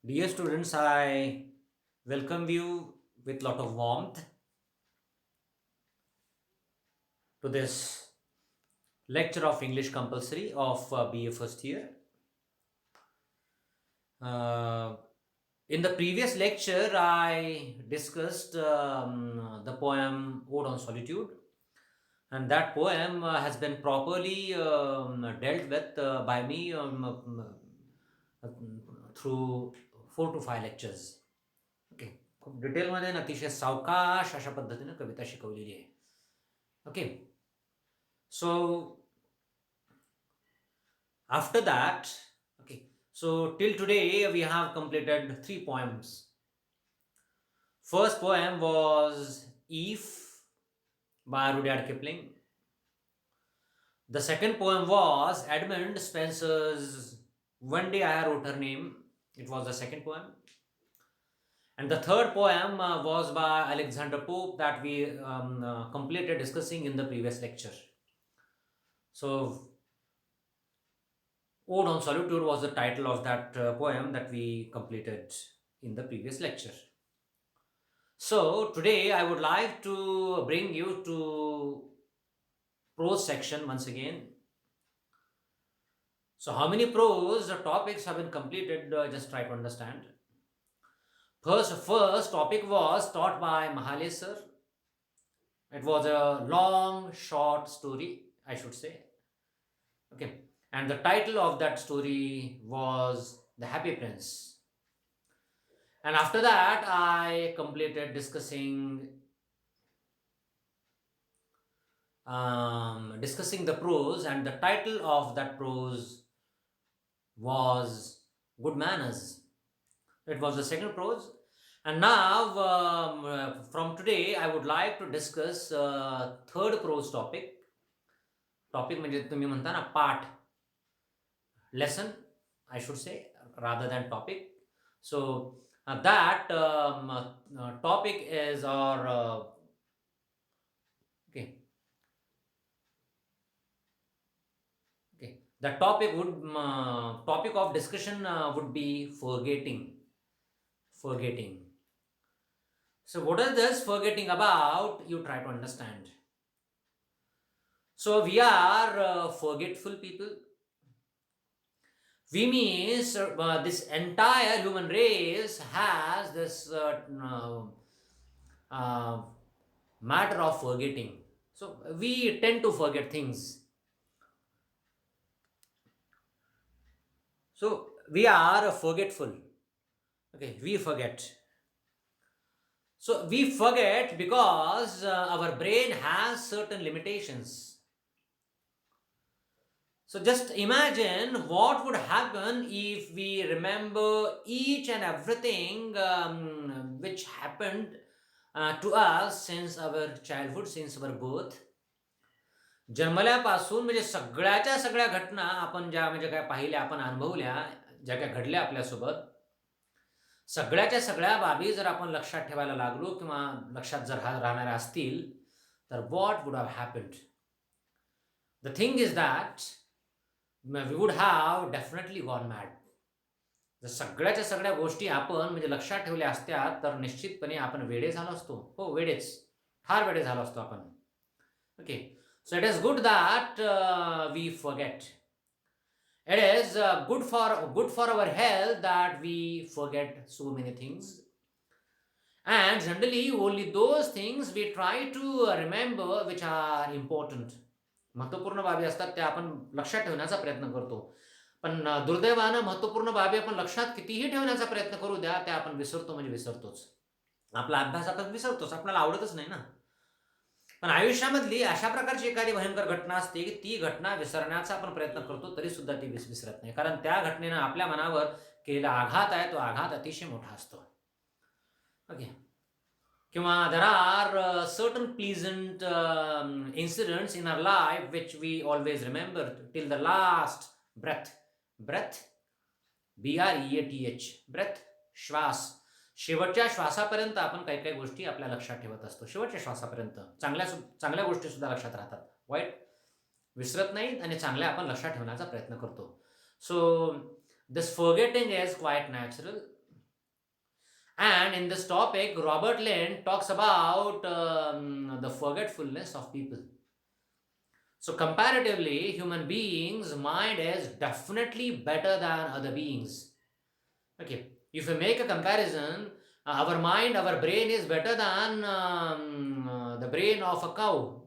Dear students, I welcome you with lot of warmth to this lecture of English compulsory of BA first year. Uh, in the previous lecture, I discussed the poem Ode on Solitude, and that poem has been properly dealt with by me through 4 to 5 lectures. Okay. खूप डिटेलमध्ये आणि अतिशय सावकाश अशा पद्धतीने कविता शिकवलेली आहे. Okay. So after that, okay, so till today we have completed 3 poems. First poem was Eve by Rudyard Kipling. The second poem was Edmund Spencer's One Day I Wrote Her Name. It was the second poem. And the third poem was by Alexander Pope that we completed discussing in the previous lecture. So Ode on Solitude was the title of that poem that we completed in the previous lecture. So today I would like to bring you to prose section once again. So how many prose topics have been completed? Just try to understand. First topic was taught by Mahale sir. It was a long, short story, I should say. Okay. And the title of that story was The Happy Prince. And after that, I completed discussing the prose, and the title of that prose was Good Manners. It was the second prose. And now, from today, I would like to discuss third prose topic. Topic म्हणजे तुम्ही म्हणता ना पाठ, lesson, I should say, rather than topic. So that topic is our okay. The topic of discussion would be forgetting. So what is this forgetting about? You try to understand. So we are forgetful people. We means this entire human race has this matter of forgetting. So we tend to forget things. So we are forgetful. Okay, we forget. So we forget because our brain has certain limitations. So just imagine what would happen if we remember each and everything which happened to us since our childhood, since our birth. जन्मल्यापासून म्हणजे सगळ्याच्या सगळ्या घटना आपण ज्या म्हणजे काय पाहिल्या, आपण अनुभवल्या, ज्या काय घडल्या आपल्यासोबत, सगळ्याच्या सगळ्या बाबी जर आपण लक्षात ठेवायला लागलो किंवा लक्षात जर राहणाऱ्या असतील तर what would have happened? The thing is that we would have definitely gone mad. जर सगळ्याच्या सगळ्या गोष्टी आपण म्हणजे लक्षात ठेवल्या असत्या तर निश्चितपणे आपण वेडे झालो असतो. हो, वेडेच, फार वेडे झालो असतो आपण. Okay. So it is good that we forget. It is good for our health that we forget so many things. And generally only those things we try to remember which are important. महत्त्वपूर्ण बाबी असतात त्या आपण लक्षात ठेवण्याचा प्रयत्न करतो. पण दुर्दैवानं महत्त्वपूर्ण बाबी आपण लक्षात कितीही ठेवण्याचा प्रयत्न करू द्या, त्या आपण विसरतो म्हणजे विसरतोच. आपला अभ्यास आपण विसरतोच, आपल्याला आवडतच नाही ना. पण आयुष्यामधली अशा प्रकारची एखादी भयंकर घटना असते की ती घटना विसरण्याचा आपण प्रयत्न करतो तरी सुद्धा ती विसरत नाही. कारण त्या घटनेनं आपल्या मनावर केलेला आघात आहे, तो आघात अतिशय मोठा असतो. ओके. किंवा there are certain pleasant incidents in our life which we always remember till the last breath. BREATH, breath, श्वास. शेवटच्या श्वासापर्यंत आपण काही काही गोष्टी आपल्या लक्षात ठेवत असतो. शेवटच्या श्वासापर्यंत चांगल्या गोष्टी सुद्धा लक्षात राहतात, वाईट विसरत नाहीत आणि चांगल्या आपण लक्षात ठेवण्याचा प्रयत्न करतो. So this forgetting is quite natural. And in this topic, Robert Lind talks about the forgetfulness of people. So comparatively, human beings' mind is definitely better than other beings. Okay, if we make a comparison, our mind, our brain is better than the brain of a cow.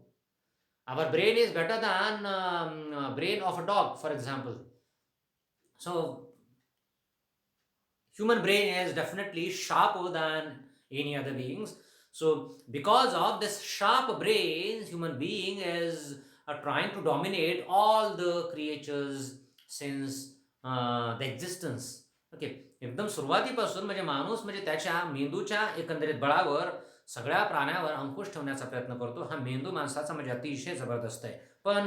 Our brain is better than brain of a dog, for example. So human brain is definitely sharper than any other beings. So because of this sharp brain, human being is trying to dominate all the creatures since the existence. Okay, एकदम सुरुवातीपासून म्हणजे माणूस म्हणजे त्याच्या मेंदूच्या एकंदरीत बळावर सगळ्या प्राण्यावर अंकुश ठेवण्याचा प्रयत्न करतो. हा मेंदू माणसाचा म्हणजे अतिशय जबरदस्त आहे. पण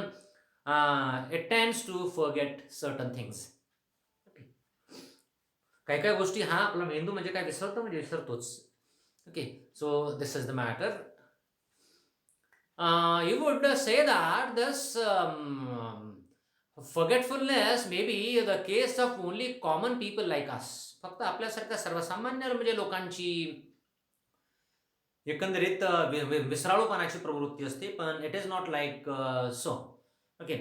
it tends to forget certain things. काही काही गोष्टी हा आपला मेंदू म्हणजे काय विसरतो म्हणजे विसरतोच. Okay, so this is the matter. You would say that this forgetfulness may be the case of only common people like us. फक्त आपल्यासारख्या सर्वसामान्य म्हणजे लोकांची एकंदरीत विसराळूपणाची प्रवृत्ती असते, पण it is not like so. Okay,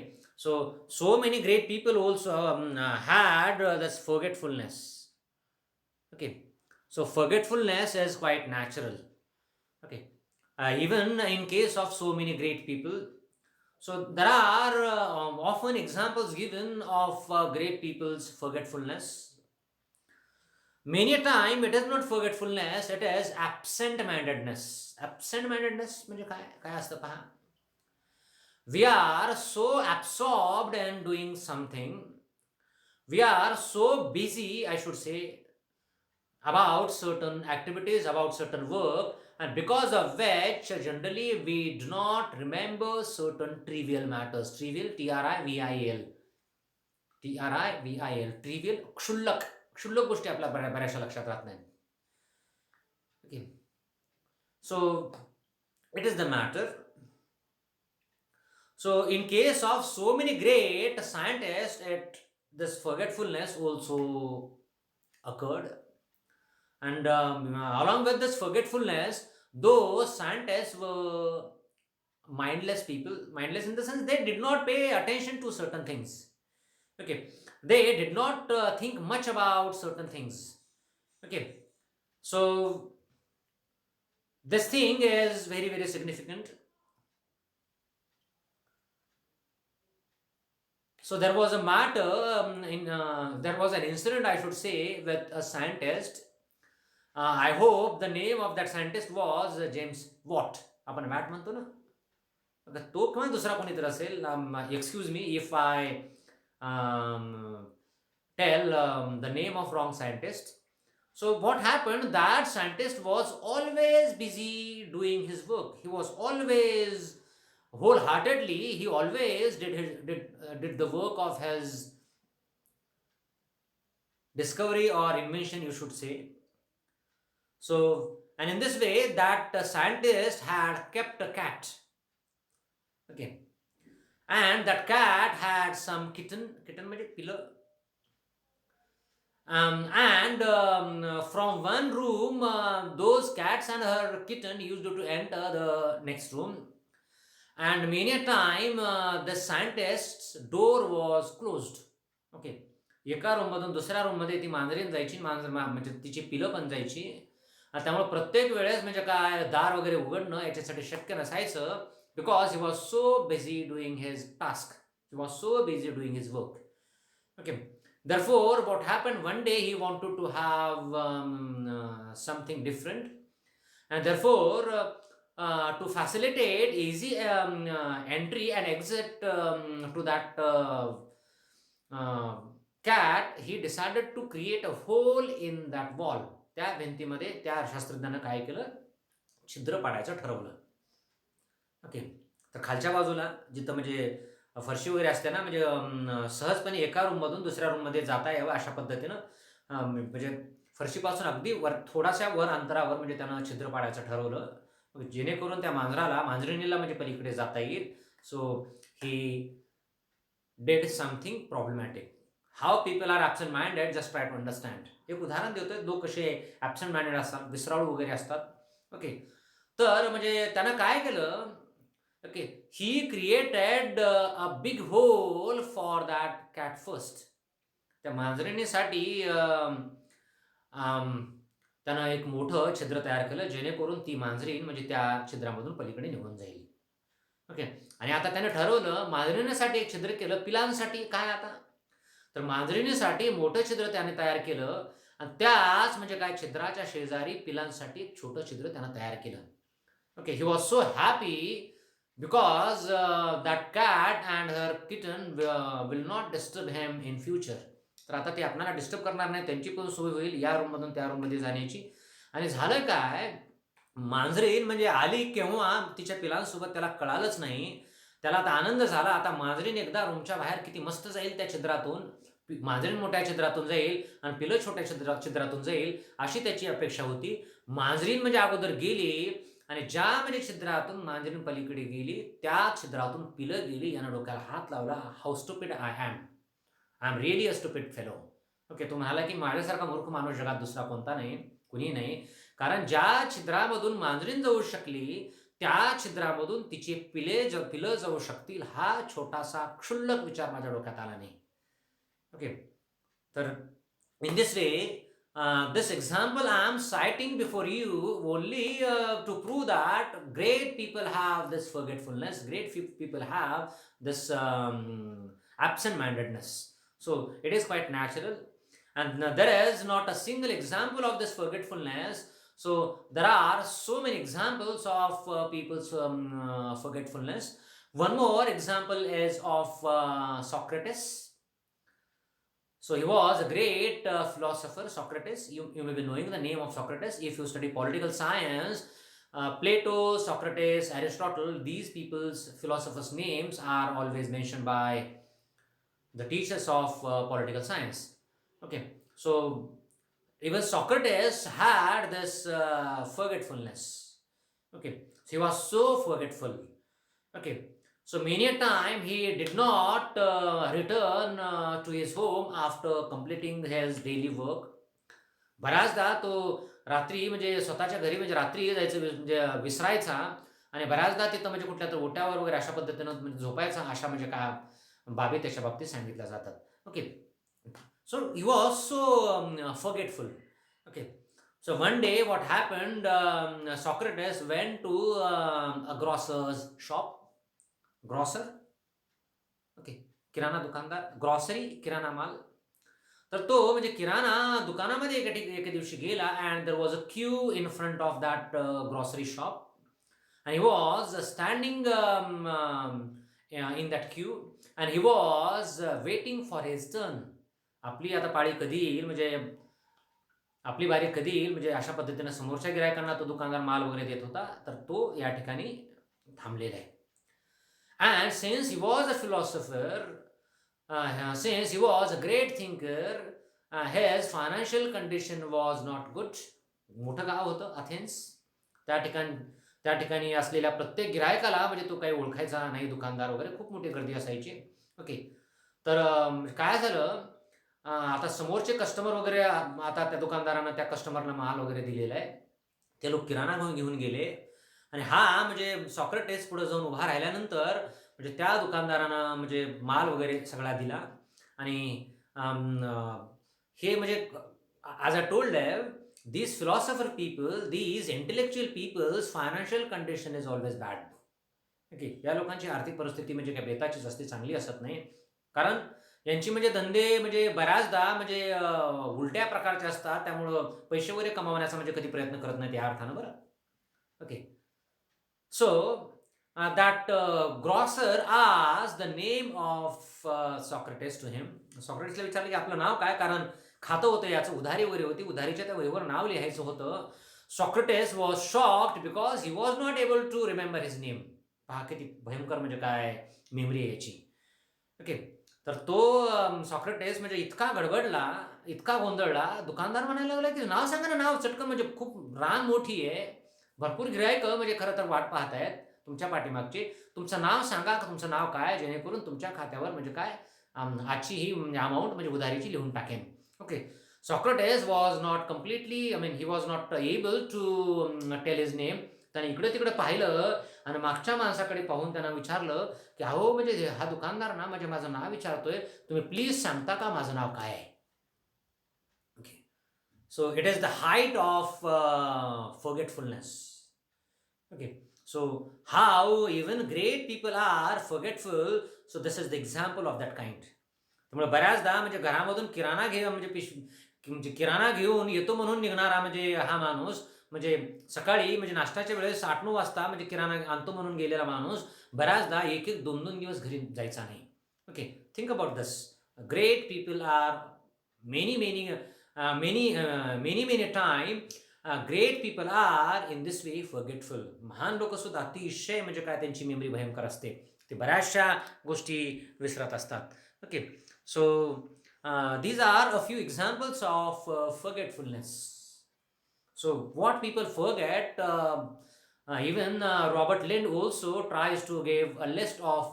so many great people also had this forgetfulness. Okay, so forgetfulness is quite natural. Okay, even in case of so many great people. So there are often examples given of great people's forgetfulness. Many a time it is not forgetfulness, it is absent-mindedness. Absent-mindedness म्हणजे काय काय असतं पहा. We are so absorbed in doing something. We are so busy, I should say, about certain activities, about certain work, and because of which generally we do not remember certain trivial matters. Trivial, T-R-I-V-I-L. T-R-I-V-I-L. Trivial, क्षुल्लक. क्षुल्लक गोष्टी आपल्या बऱ्याचशा लक्षात राहत नाही. Okay, so it is the matter. So in case of so many great scientists, this forgetfulness also occurred. And along with this forgetfulness, those scientists were mindless people. Mindless in the sense they did not pay attention to certain things. Okay, they did not think much about certain things. Okay, so this thing is very, very significant. So there was a matter there was an incident, I should say, with a scientist. I hope the name of that scientist was James Watt. आपण watt म्हणतो ना, अगर तो किंवा दुसरा कोणीतरी असेल. Excuse me if I tell the name of wrong scientist. So what happened, that scientist was always busy doing his work. He was always wholeheartedly, he always did the work of his discovery or invention, you should say. So, and in this way, that scientist had kept a cat. Okay, and that cat had some kitten म्हणजे पिलं. And from one room, those cats and her kitten used to enter the next room. And many a time, the scientist's door was closed. Okay, एका रूममधून दुसऱ्या रूममध्ये ती मांजरीन जायची, म्हणजे तिची पिलं पण जायची. त्यामुळे प्रत्येक वेळेस म्हणजे काय दार वगैरे उघडणं याच्यासाठी शक्य नसायचं, because he was so busy doing his task. He was so busy doing his work. Okay, therefore what happened, one day he wanted to have something different, and therefore to facilitate easy entry and exit to that cat, he decided to create a hole in that wall. त्या भिंतीमध्ये त्या शास्त्रज्ञानं काय केलं, छिद्र पाडायचं ठरवलं. Okay, तर खालच्या बाजूला जिथं म्हणजे फरशी वगैरे असते ना, म्हणजे सहजपणे एका रूममधून दुसऱ्या रूममध्ये जाता यावं अशा पद्धतीनं म्हणजे फरशीपासून अगदी थोडासा वर अंतरावर म्हणजे त्यानं छिद्र पाडायचं ठरवलं, जेणेकरून त्या मांजरिणीला म्हणजे पलीकडे जाता येईल. So he did something problematic. How people are absent minded, just try to understand. एक उदाहरण देतोय, लोक कसे ॲब्सेंट माइंडेड असतात, विसराळू वगैरे असतात. ओके. तर म्हणजे त्यानं काय केलं, okay, he created a big hole for that cat first. त्या मांजरिणीसाठी त्यानं एक मोठं छिद्र तयार केलं, जेणेकरून ती मांजरीण म्हणजे त्या छिद्रामधून पलीकडे निघून जाईल. ओके. आणि आता त्यानं ठरवलं, मांजरिणीसाठी एक छिद्र केलं, पिलांसाठी काय आता? तर मांजरिणीसाठी मोठं छिद्र त्याने तयार केलं आणि त्याच म्हणजे काय, छिद्राच्या शेजारी पिलांसाठी एक छोटं छिद्र त्यानं तयार केलं. Okay. He was so happy because that cat and her kitten will not disturb him in future. तर आता ते आपल्याला डिस्टर्ब करणार नाही, त्यांची पण सोय होईल या रूममधून त्या रूममध्ये जाण्याची. आणि झालं काय, मांजरीण म्हणजे आली केव्हा तिच्या पिलांसोबत त्याला कळालंच नाही. त्याला आता आनंद झाला. आता मांजरीण एकदा रूमच्या बाहेर किती मस्त जाईल त्या छिद्रातून. मांजरीण मोठ्या छिद्रातून जाईल आणि पिलं छोट्या छिद्रातून जाईल, अशी त्याची अपेक्षा होती. मांजरीण म्हणजे अगोदर गेली आणि ज्या म्हणजे छिद्रातून मांजरीण पलीकडे गेली, त्या छिद्रातून पिलं गेली. यानं डोक्याला हात लावला. How stupid I am. I am really a stupid fellow. Okay. तो म्हणाला की माझ्यासारखा मूर्ख माणूस जगात दुसरा कोणता नाही, कुणी नाही. कारण ज्या छिद्रामधून मांजरीण जाऊ शकली, त्या छिद्रामधून तिची पिलं जाऊ शकतील, हा छोटासा क्षुल्लक विचार माझ्या डोक्यात आला नाही. ओके. तर in this way, this example I am citing before you only to prove that great people have this forgetfulness, people have this absent-mindedness. So it is quite natural, and there is not a single example of this forgetfulness. So there are so many examples of people's forgetfulness. One more example is of Socrates. So he was a great philosopher, Socrates. You may be knowing the name of Socrates if you study political science. Plato, Socrates, Aristotle, these people's philosophers' names are always mentioned by the teachers of political science. Okay, so even Socrates had this forgetfulness. Okay, so he was so forgetful. Okay, so many a time he did not return to his home after completing his daily work. बऱ्याचदा तो रात्री म्हणजे स्वतःच्या घरी म्हणजे रात्री जायचं म्हणजे विसरायचा आणि बऱ्याचदा तिथं म्हणजे कुठल्या तर ओट्यावर वगैरे अशा पद्धतीनं म्हणजे झोपायचा. अशा म्हणजे काय बाबी त्याच्या बाबतीत सांगितल्या जातात. Okay. So he was so forgetful. Okay. So one day what happened, Socrates went to a grocer's shop. Grocer, okay, किराणा दुकानदार, ग्रॉसरी, किराणा माल. तर तो म्हणजे किराणा दुकानामध्ये एके दिवशी गेला and there was a queue in front of that grocery shop and he was standing in that queue and he was waiting for his turn. आपली आता पाळी कधी येईल म्हणजे आपली बारी कधी येईल म्हणजे अशा पद्धतीनं समोरच्या गिरायकांना तो दुकानदार माल वगैरे देत होता. तर तो या ठिकाणी थांबलेला आहे. And since he was a philosopher, since he was a great thinker, his financial condition was not good. मोठं गाव होतं अथेन्स. त्या ठिकाणी असलेल्या प्रत्येक गिरायकाला म्हणजे तो काही ओळखायचा नाही, दुकानदार वगैरे, खूप मोठी गर्दी असायची. ओके. तर काय झालं, आता समोरचे कस्टमर वगैरे आता त्या दुकानदारानं त्या कस्टमरला माल वगैरे दिलेला आहे. ते लोक किराणा घेऊन गेले आणि हा म्हणजे सॉक्रेटिस पुढे जाऊन उभा राहिल्यानंतर म्हणजे त्या दुकानदारानं म्हणजे माल वगैरे सगळा दिला आणि हे म्हणजे as a told these philosopher people, these intellectual people's financial condition is always bad. Okay. या लोकांची आर्थिक परिस्थिती म्हणजे काय बेताचीच असते, चांगली असत नाही. कारण यांची म्हणजे धंदे म्हणजे बऱ्याचदा म्हणजे उलट्या प्रकारचे असतात. त्यामुळं पैसे वगैरे कमावण्याचा म्हणजे कधी प्रयत्न करत नाहीत या अर्थानं, बरं. Okay. So that grocer asked the name of Socrates to him. सॉक्रेटिसला विचारलं की आपलं नाव काय, कारण खातं होतं याचं, उधारी वगैरे होती, उधारीच्या त्या वहीवर नाव लिहायचं होतं. Socrates was shocked because he was not able to remember his name. पहा किती भयंकर म्हणजे काय मेमरी आहे याची. ओके. तर तो सॉक्रेटिस म्हणजे इतका गडबडला, इतका गोंधळला. दुकानदार म्हणायला लागला की नाव सांगा ना, नाव चटकन, म्हणजे खूप रांग मोठी आहे, भरपूर गिरायकं म्हणजे खरं तर वाट पाहत आहेत तुमच्या पाठीमागची. तुमचं नाव सांगा, तुमचं नाव काय, जेणेकरून तुमच्या खात्यावर म्हणजे काय आजची ही अमाऊंट म्हणजे उधारीची लिहून टाकेन. Okay. Socrates was not completely he was not able to tell his name. त्याने इकडे-तिकडे पाहिलं आणि मागच्या माणसाकडे पाहून त्यांना विचारलं, की "अहो, म्हणजे हा दुकानदार ना म्हणजे माझं नाव विचारतोय. तुम्ही प्लीज सांगता का माझं नाव काय आहे?" Okay. So it is the height of forgetfulness. Okay. So how even great people are forgetful. So this is the example of that kind. त्यामुळे बऱ्याचदा म्हणजे घरामधून किराणा म्हणजे किराणा घेऊन येतो म्हणून निघणारा म्हणजे हा माणूस म्हणजे सकाळी म्हणजे नाश्त्याच्या वेळेस 8-9 वाजता म्हणजे किराणा आणतो म्हणून गेलेला माणूस बऱ्याचदा 1-1, 2-2 दिवस घरी जायचा नाही. Okay. Think about this. Great people are many many many time great people are in this way forgetful. महान लोक सुद्धा अतिशय म्हणजे काय त्यांची मेमरी भयंकर असते. ते बऱ्याचशा गोष्टी विसरत असतात. Okay. So these are a few examples of forgetfulness. So what people forget, even Robert Lind also tries to give a list of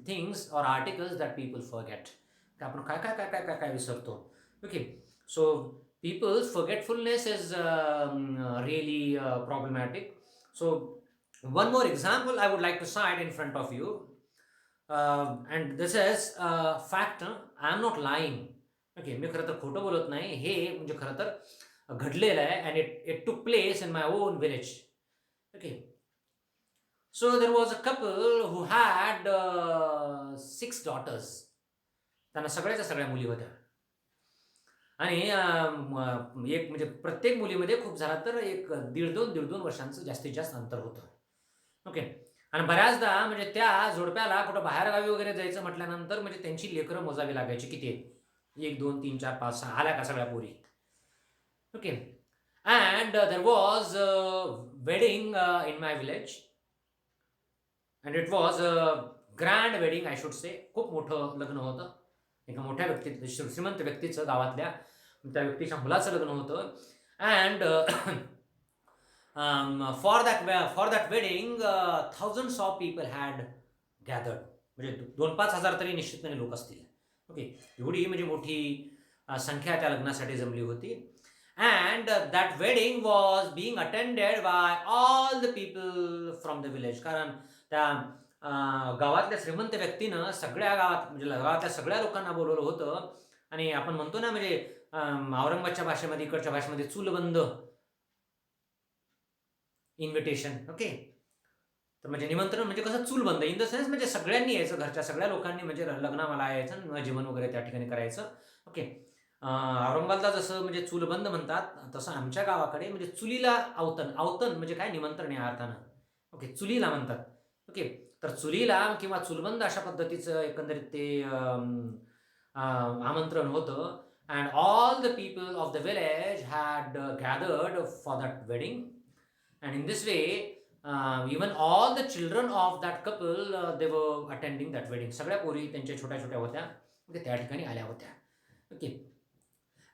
things or articles that people forget. की आपण काय काय काय काय काय काय विसरतो. Okay. So people's forgetfulness is really problematic. So one more example I would like to cite in front of you, and this is fact. I am not lying. Okay. मी खरं तर खोटं बोलत नाही. हे म्हणजे खरं तर घडलेलं आहे and it took place in my own village. Okay. So there was a couple who had 6 daughters. त्यांना सगळ्याच्या सगळ्या मुली होत्या. आणि एक म्हणजे प्रत्येक मुलीमध्ये खूप झाला तर एक 1.5-2 वर्षांचं जास्तीत जास्त अंतर होतं. ओके. आणि बऱ्याचदा म्हणजे त्या जोडप्याला कुठं बाहेरगावी वगैरे जायचं म्हटल्यानंतर म्हणजे त्यांची लेकरं मोजावी लागायची. किती आहेत? 1, 2, 3, 4, 5, 6 आल्या का सगळ्या पोरी? Okay. And there was a wedding in my village, and it was a grand wedding, I should say. खूप मोठं लग्न होतं. एका मोठ्या श्रीमंत व्यक्तीचं गावातल्या त्या व्यक्तीच्या मुलाचं लग्न होतं. And for that wedding, thousands of people had gathered. म्हणजे 2-5 हजार तरी निश्चितपणे लोक असतील. ओके. एवढी म्हणजे मोठी संख्या त्या लग्नासाठी जमली होती. And that wedding was being attended by all the people from the village. कारण त्या गावातल्या श्रीमंत व्यक्तीनं सगळ्या गावात म्हणजे गावातल्या सगळ्या लोकांना बोलवलं होतं. आणि आपण म्हणतो ना म्हणजे औरंगाबादच्या भाषेमध्ये इकडच्या भाषेमध्ये चूलबंद इन्व्हिटेशन. ओके. तर म्हणजे निमंत्रण म्हणजे कसं चूलबंद इन द सेन्स म्हणजे सगळ्यांनी यायचं, घरच्या सगळ्या लोकांनी म्हणजे लग्नाला यायचं, जेवण वगैरे त्या ठिकाणी करायचं. ओके. औरंगाबादला जसं म्हणजे चूलबंद म्हणतात तसं आमच्या गावाकडे म्हणजे चुलीला आवतन. आवतन म्हणजे काय? निमंत्रण या अर्थानं. ओके. चुलीला म्हणतात. ओके. तर चुलीला किंवा चुलबंद अशा पद्धतीचं एकंदरीत ते आमंत्रण होतं. And all the people of the village had gathered for that wedding. And in this way even all the children of that couple they were attending that wedding. सगळ्या पोरी त्यांच्या छोट्या छोट्या होत्या. ओके. त्या ठिकाणी आल्या होत्या. Okay.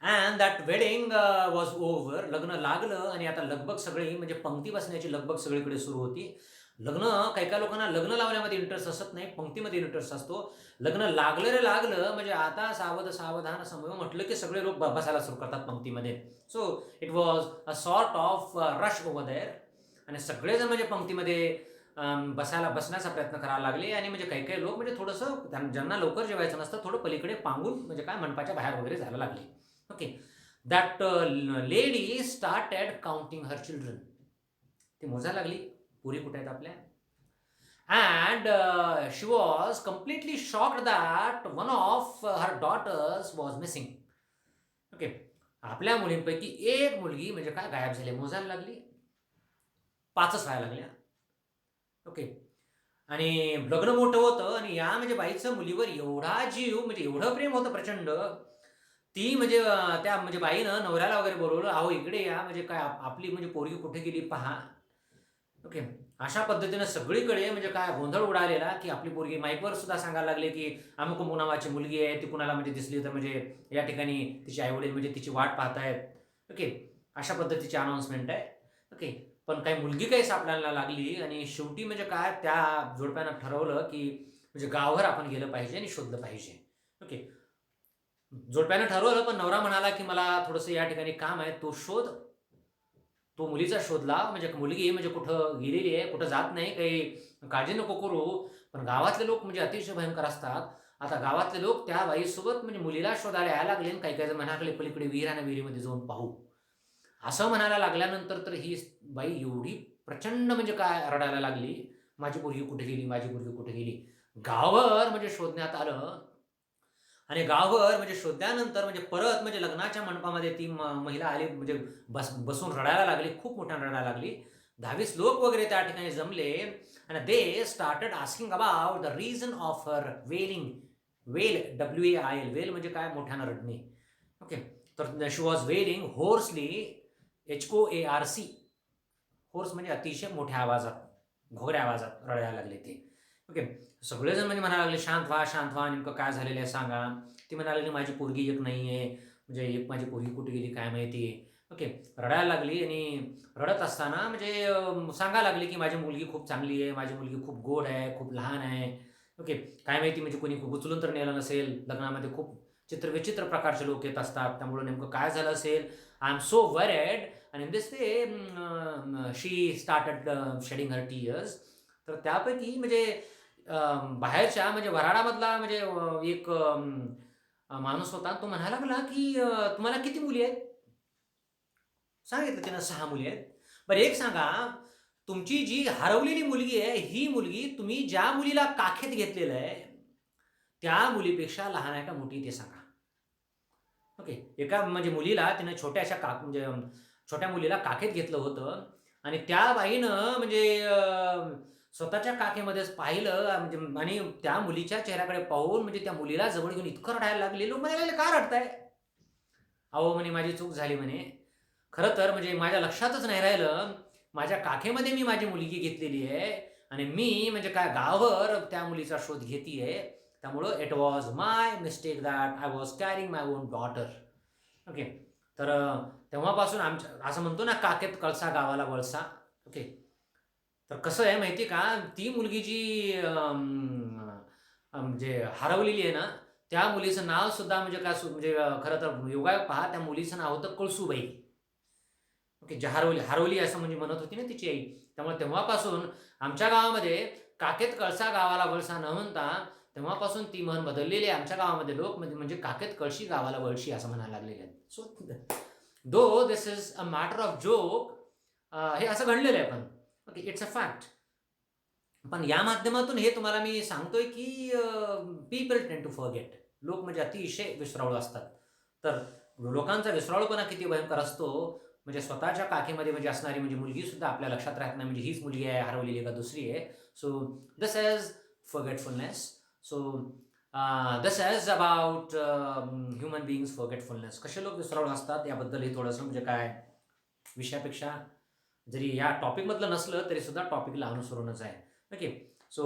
And that wedding was over. लग्न लागलं आणि आता लगबग सगळी म्हणजे पंक्ती बसण्याची लगबग सगळीकडे सुरू होती. लग्न काही काही लोकांना लग्न लावण्यामध्ये इंटरेस्ट असत नाही, पंक्तीमध्ये इंटरेस्ट असतो. लग्न लागलं रे लागलं म्हणजे आता सावधान समूह म्हटलं की सगळे लोक बसायला सुरू करतात पंक्तीमध्ये. So it was a sort of rush over there. आणि सगळेजण म्हणजे पंक्तीमध्ये बसण्याचा प्रयत्न करायला लागले. आणि म्हणजे काही काही लोक म्हणजे थोडंसं ज्यांना लवकर जेवायचं नसतं थोडं पलीकडे पांगून म्हणजे काय मंडपाच्या बाहेर वगैरे जायला लागले. Okay. That lady started counting her children. ती मोजायला लागली पुरी कुठे आहेत आपल्या. And she was completely shocked that one of her daughters was missing. Okay. आपल्या मुलींपैकी एक मुलगी म्हणजे काय गायब झाली. मोजायला लागली. 5च व्हायला लागल्या. ओके. आणि लग्न मोठं होतं आणि या म्हणजे बाईचं मुलीवर एवढा जीव म्हणजे एवढं प्रेम होतं प्रचंड. ती म्हणजे त्या म्हणजे बाईनं नवऱ्याला वगैरे बोलवलं, अहो इकडे या म्हणजे काय आपली म्हणजे पोरगी कुठे गेली पहा. ओके. अशा पद्धतीनं सगळीकडे म्हणजे काय गोंधळ उडालेला की आपली पोरगी माईकवर सुद्धा सांगायला लागले की अमुक नावाची मुलगी आहे, ती कुणाला म्हणजे दिसली तर म्हणजे या ठिकाणी तिचे आईवडील म्हणजे तिची वाट पाहतायत. ओके. अशा पद्धतीची अनाउन्समेंट आहे. ओके. पण काही मुलगी काही सापडायला लागली आणि शेवटी म्हणजे काय त्या जोडप्यानं ठरवलं की म्हणजे गावभर आपण गेलं पाहिजे आणि शोधलं पाहिजे. ओके. जोडप्यानं ठरवलं, पण नवरा म्हणाला, की "मला थोडंसं या ठिकाणी काम आहे, तो शोध." तो मुलीचा शोध लाव, म्हणजे मुलगी म्हणजे कुठं गेलेली आहे, कुठं जात नाही, काही काळजी नको करू. पण गावातले लोक म्हणजे अतिशय भयंकर असतात. आता गावातले लोक त्या बाईसोबत म्हणजे मुलीला शोधायला यायला लागले आणि काही-काही जण म्हणायला लागले, "पलीकडे विहीर आहे ना, विहिरीमध्ये जाऊन पाहू." असं म्हणायला लागल्यानंतर तर ही बाई एवढी प्रचंड म्हणजे काय रडायला लागली, "माझी पोरगी कुठे गेली? माझी पोरगी कुठे गेली?" गावभर म्हणजे शोधण्यात आलं आणि गावभर म्हणजे शोधल्यानंतर म्हणजे परत म्हणजे लग्नाच्या मंडपामध्ये ती महिला आली म्हणजे बसून रडायला लागली, खूप मोठ्याने रडायला लागली. 10-20 लोक वगैरे त्या ठिकाणी जमले आणि they started asking about the reason of her wailing. Wail, W-A-I-L, wail म्हणजे काय? मोठ्यानं रडणे. ओके. तर शी वॉज वेलिंग होर्सली, H-O-A-R-C. होर्स म्हणजे अतिशय मोठ्या आवाजात, घोगऱ्या आवाजात रडायला लागले ते. ओके. सगळेजण म्हणजे म्हणायला लागले, "शांत व्हा, शांत व्हा. नेमकं काय झालेलं आहे सांगा." ती म्हणायला लागली, "माझी पोरगी एक नाही आहे. म्हणजे एक माझी पोरगी कुठे गेली काय माहिती." ओके. रडायला लागली आणि रडत असताना म्हणजे सांगायला लागली, की "माझी मुलगी खूप चांगली आहे. माझी मुलगी खूप गोड आहे, खूप लहान आहे." ओके. काय माहिती म्हणजे कोणी उचलून तर नेलं नसेल. लग्नामध्ये खूप चित्रविचित्र प्रकारचे लोक येत असतात. त्यामुळं नेमकं काय झालं असेल? I am so worried. आणि in this way she started shedding her tears. तर त्यापैकी म्हणजे बाहेरच्या म्हणजे वऱ्हाडामधला म्हणजे एक माणूस होता. तो म्हणायला लागला, की "तुम्हाला किती मुली आहेत?" सांगितलं त्यानं, "6 मुली आहेत." बरं एक सांगा, तुमची जी हरवलेली मुलगी आहे, ही मुलगी तुम्ही ज्या मुलीला काखेत घेतलेलं आहे, त्या मुलीपेक्षा लहान आहे का मोठी ते सांगा? ओके. एका म्हणजे मुलीला तिनं छोट्याशा म्हणजे छोट्या मुलीला काखेत घेतलं होतं आणि त्या बाईनं म्हणजे स्वतःच्या काखेमध्येच पाहिलं म्हणजे आणि त्या मुलीच्या चेहऱ्याकडे पाहून म्हणजे त्या मुलीला जवळ घेऊन इतकं रडायला लागले. लोक म्हणायला लागले, "का रडताय?" "अहो," म्हणे, "माझी चूक झाली," म्हणे. "खरं तर म्हणजे माझ्या लक्षातच नाही राहिलं. माझ्या काखेमध्ये मी माझी मुलगी घेतलेली आहे आणि मी म्हणजे काय गावभर त्या मुलीचा शोध घेतीये. त्यामुळं it was my mistake that I was carrying my on daughter." Okay. तर तेव्हापासून आमच्या असं म्हणतो ना, "काखेत कळसा गावाला वळसा." ओके. तर कसं आहे माहिती आहे का, ती मुलगी जी म्हणजे हरवलेली आहे ना, त्या मुलीचं नाव सुद्धा म्हणजे काय म्हणजे खरं तर योगायोग पहा, त्या मुलीचं नाव होतं कळसूबाई. ओके. जी हरवली हरवली असं म्हणजे म्हणत होती ना तिची आई. त्यामुळे तेव्हापासून आमच्या गावामध्ये "काखेत कळसा गावाला वळसा" न म्हणता तेव्हापासून ती म्हण बदललेली आहे. आमच्या गावामध्ये लोक म्हणजे म्हणजे "काखेत कळशी गावाला वळशी" असं म्हणायला लागलेले आहेत. So though this is a matter of joke, हे असं घडलेलं आहे पण. ओके. It's a fact. पण या माध्यमातून हे तुम्हाला मी सांगतोय, की पीपल टेंड टू फॉरगेट. लोक म्हणजे अतिशय विसराळू असतात. तर लोकांचा विसराळूपणा किती भयंकर असतो, म्हणजे स्वतःच्या काखेमध्ये म्हणजे असणारी म्हणजे मुलगीसुद्धा आपल्या लक्षात राहत नाही, म्हणजे हीच मुलगी आहे, हरवलेली का दुसरी आहे. So this is forgetfulness. So this is about human beings forgetfulness. कसे लोक विसराळू असतात याबद्दल हे थोडंसं म्हणजे काय विषयापेक्षा जरी या टॉपिकमधलं नसलं तरी सुद्धा टॉपिकला अनुसरूनच आहे. ओके. सो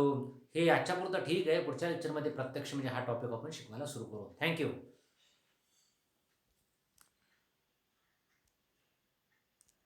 हे आजच्यापुरतं ठीक आहे. पुढच्या लेक्चरमध्ये प्रत्यक्ष म्हणजे हा टॉपिक आपण शिकवायला सुरू करू. Thank you.